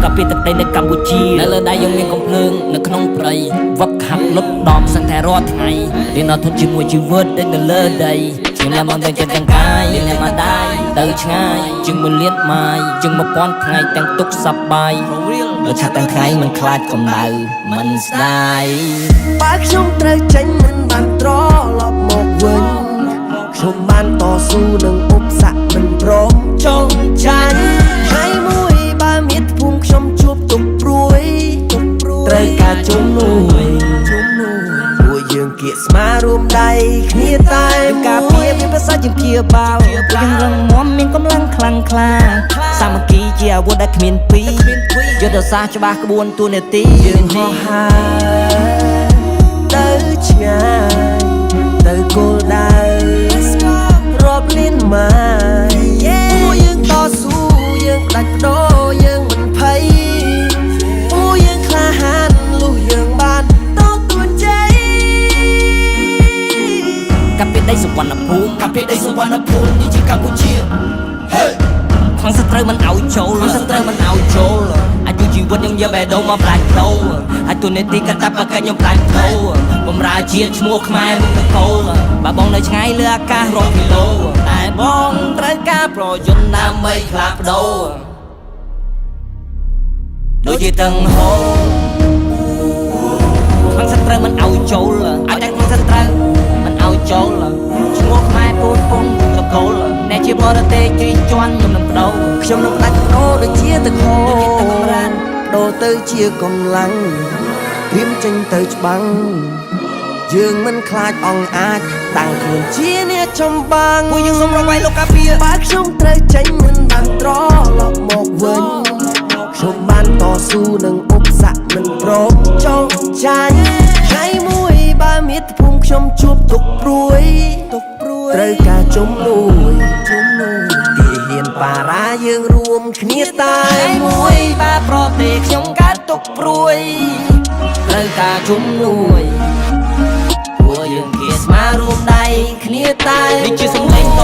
កាពីទឹកដីនៅកម្ពុជានៅលើដៃយើងមានកំភ្លើងនៅក្នុងព្រៃវឹកខាត់លុតដំសឹងតែរាល់ថ្ងៃរៀនអត់ធន់ជាមួយជីវិតដែលនៅលើដីជាងលែមកតែចិត្តទាំងកាយលែមកដៃទៅឆ្ងាយជាង1លានម៉ាយជាង1000ថ្ងៃទាំងទុកសប្បាយរត់ឆាប់ទាំងថ្ងៃមិនខ្លាចកម្ដៅមិនស្ដាយបើខ្ញុំត្រូវចេញមិនបានត្រឡប់មកវិញខ្ញុំបានតស៊ូនឹងឧបសគ្គមិនព្រមចង់ចាញ់ថ្ងៃមួយបើមានភូមិខ្ញុំជួបទុកព្រួយត្រូវការជំនួយពួកយើងគៀកស្មារួមដៃគ្នាតែការពារមានប្រសាជាងជាបាវពួកយើងរឹងមាំមានកម្លាំងខ្លាំងក្លាសាមគ្គីជាអាវុធដែលគ្មានពីរយុទ្ធសាស្ត្រច្បាស់ក្បួនទូនាទីយើងហោះហើរទៅឆ្ងាយទៅគោលដៅរាប់លានម៉ាយពួកយើងតស៊ូយើងផ្ដាច់បដូរយើងមិនភ័យពួកយើងក្លាហានលុះយើងបានទទួលជ័យកាពីដីសុវណ្ណភូមិកាពីដីសុវណ្ណភូមិនេះជាកម្ពុជាខាងសត្រូវមិនឲ្យចូលខាងសត្រូវមិនឲ្យចូលអាយុជីវិតខ្ញុំយកបេះដូងមកផ្លាច់ដូរអាចទូនេតិកតាបកិច្ចខ្ញុំផ្លាច់ដូរបំរើជាតិឈ្មោះខ្មែរមុខនគរបើបងនៅឆ្ងាយលើអាកាសរាប់គីឡូតែបងត្រូវការប្រយោជន៍ដើម្បីផ្លាស់ប្ដូរដូចជាទាំងហូរខាងសត្រូវមិនឲ្យចូលអាចតែខាងសត្រូវមិនឲ្យចូលឈ្មោះខ្មែរពូនពងតកូលអ្នកជាបរទេសជិះជាន់ខ្ញុំនឹងបដូរខ្ញុំនឹងផ្ដាច់បដូរដូចជាទឹកហូរបដូរទៅជាកម្លាំងព្រៀមចេញទៅច្បាំងយើងមិនខ្លាចអង្អាចតាំងខ្លួនជាអ្នកចម្បាំងពួកយើងសូមរងវាយលោកកាពីបើខ្ញុំត្រូវចេញមិនបានត្រឡប់មកវិញខ្ញុំបានតស៊ូនឹងឧបសគ្គមិនព្រមចង់ចាញ់ថ្ងៃមួយបើមាតុភូមិខ្ញុំជួបទុកព្រួយត្រូវការជំនួយទីហ៊ានបារាយើងរួមគ្នាតែមួយបើប្រទេសខ្ញុំកើតទុកព្រួយត្រូវការជំនួយពួកយើងគៀស្មារួមដៃគ្នាតែនេះជាសម្លេងត